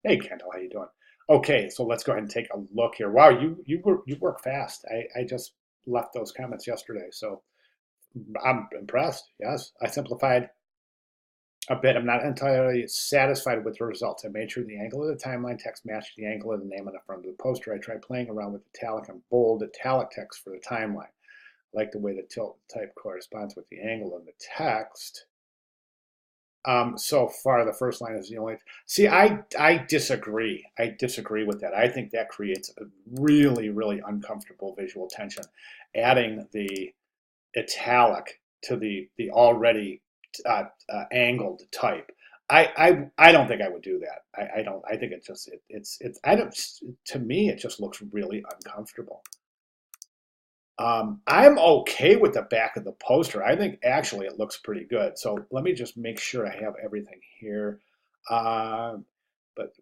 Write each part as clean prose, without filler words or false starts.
Hey Kendall, how you doing? Okay, so let's go ahead and take a look here. Wow, you work fast. I just left those comments yesterday, so I'm impressed. Yes, I simplified a bit. I'm not entirely satisfied with the results. I made sure the angle of the timeline text matched the angle of the name on the front of the poster. I tried playing around with italic and bold italic text for the timeline. I like the way the tilt type corresponds with the angle of the text. So far, the first line is the only. See, I disagree. I disagree with that. I think that creates a really uncomfortable visual tension. Adding the italic to the already angled type. I don't think I would do that. I don't. I think it just it's. I don't. To me, it just looks really uncomfortable. I'm okay with the back of the poster. I think actually it looks pretty good. So let me just make sure I have everything here. Um, but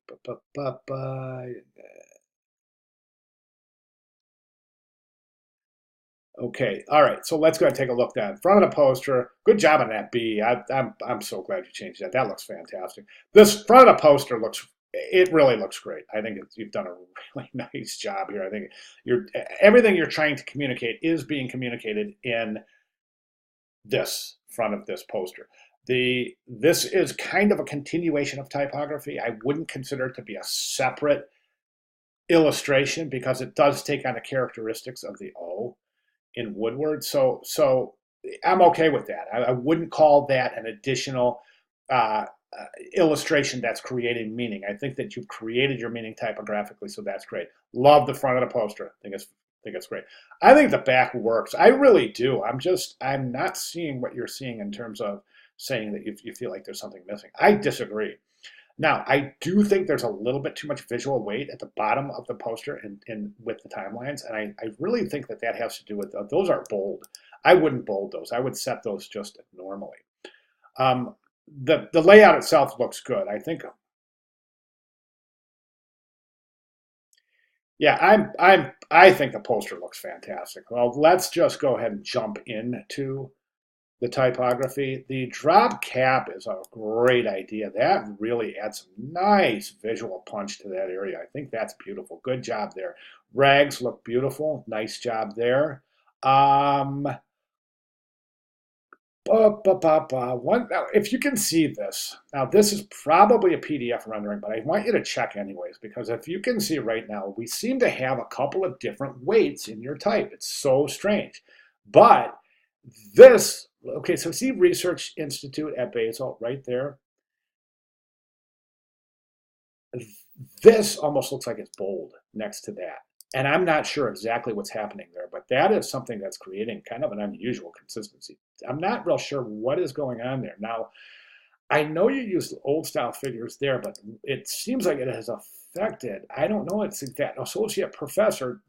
okay, all right. So let's go ahead and take a look then. Front of the poster. Good job on that B. I'm so glad you changed that. That looks fantastic. This front of the poster looks. It really looks great. I think you've done a really nice job here. I think you're everything you're trying to communicate is being communicated in this front of this poster. This is kind of a continuation of typography. I wouldn't consider it to be a separate illustration because it does take on the characteristics of the O in Woodward. So I'm okay with that. I wouldn't call that an additional illustration that's creating meaning. I think that you've created your meaning typographically, so that's great. Love the front of the poster. I think it's great. I think the back works. I really do. I'm not seeing what you're seeing in terms of saying that you feel like there's something missing. I disagree. Now, I do think there's a little bit too much visual weight at the bottom of the poster and with the timelines, and I really think that that has to do with those are bold. I wouldn't bold those. I would set those just normally. Um, the layout itself looks good. I think the poster looks fantastic. Well, let's just go ahead and jump into the typography. The drop cap is a great idea. That really adds some nice visual punch to that area. I think that's beautiful. Good job there. Rags look beautiful. Nice job there. Um, now, if you can see this, now this is probably a PDF rendering, but I want you to check anyways, because if you can see right now, we seem to have a couple of different weights in your type. It's so strange. But this, okay, so see Research Institute at Basel right there? This almost looks like it's bold next to that. And I'm not sure exactly what's happening there, but that is something that's creating kind of an unusual consistency. I'm not real sure what is going on there. Now, I know you use old style figures there, but it seems like it has affected, I don't know, it's that associate professor.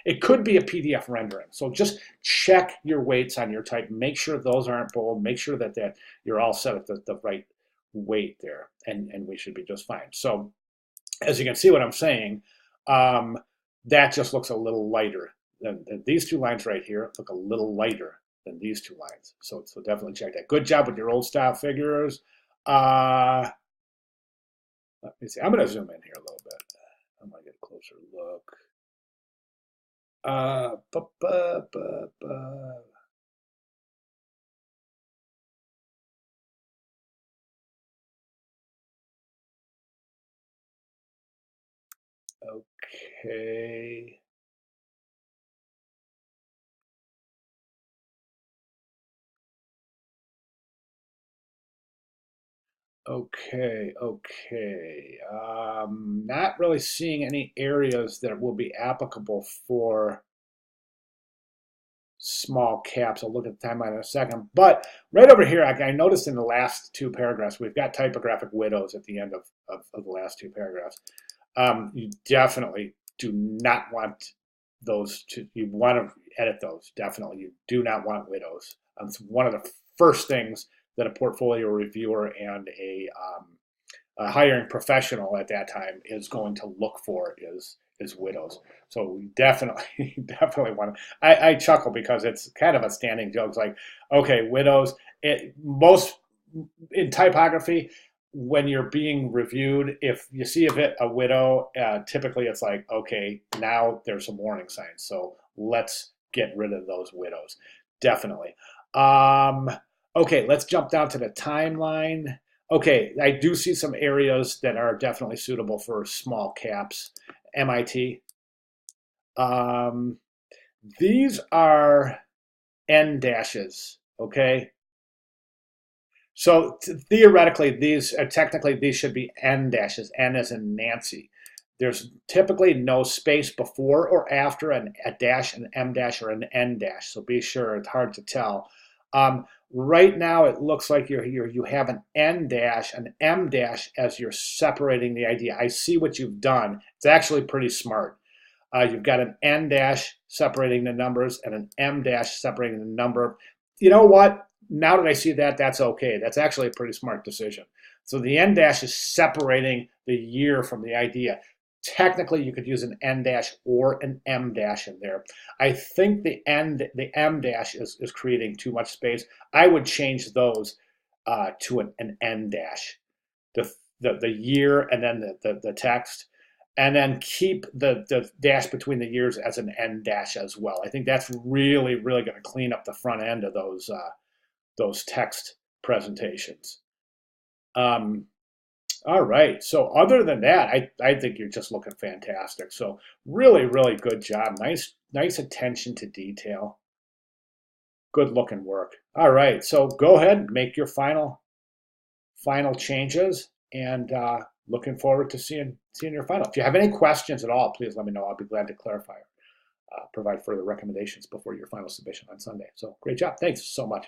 It could be a PDF rendering. So just check your weights on your type. Make sure those aren't bold. Make sure that you're all set at the right weight there, and we should be just fine. So as you can see what I'm saying, um, that just looks a little lighter. Than these two lines right here look a little lighter than these two lines. So definitely check that. Good job with your old style figures. Uh, Let me see. I'm going to zoom in here a little bit. I'm going to get a closer look. Uh, bu- bu- bu- bu- okay. Okay. Not really seeing any areas that will be applicable for small caps. I'll look at the timeline in a second. But right over here, I noticed in the last two paragraphs, we've got typographic widows at the end of the last two paragraphs. You definitely do not want those to, you want to edit those. Definitely. You do not want widows. It's one of the first things that a portfolio reviewer and a hiring professional at that time is going to look for is widows. So we definitely definitely want to. I chuckle because it's kind of a standing joke. It's like, okay, widows. Most in typography, when you're being reviewed, if you see a widow, typically it's like, okay, now there's some warning signs. So let's get rid of those widows. Definitely. Um, okay, let's jump down to the timeline. Okay, I do see some areas that are definitely suitable for small caps. MIT. Um, these are N dashes, okay? So theoretically, technically these should be N dashes. N as in Nancy. There's typically no space before or after a dash, an M dash, or an N dash. So be sure, it's hard to tell. Right now, it looks like you have an N dash, an M dash as you're separating the idea. I see what you've done. It's actually pretty smart. You've got an N dash separating the numbers and an M dash separating the number. You know what? Now that I see that, that's okay. That's actually a pretty smart decision. So the N dash is separating the year from the idea. Technically, you could use an N dash or an M dash in there. I think the M dash is creating too much space. I would change those to an N dash. The year and then the text, and then keep the dash between the years as an N dash as well. I think that's really, really going to clean up the front end of those text presentations. Um, all right. So other than that, I think you're just looking fantastic. So really, really good job. Nice attention to detail. Good looking work. All right. So go ahead, make your final changes, and looking forward to seeing your final. If you have any questions at all, please let me know. I'll be glad to clarify or provide further recommendations before your final submission on Sunday. So great job. Thanks so much.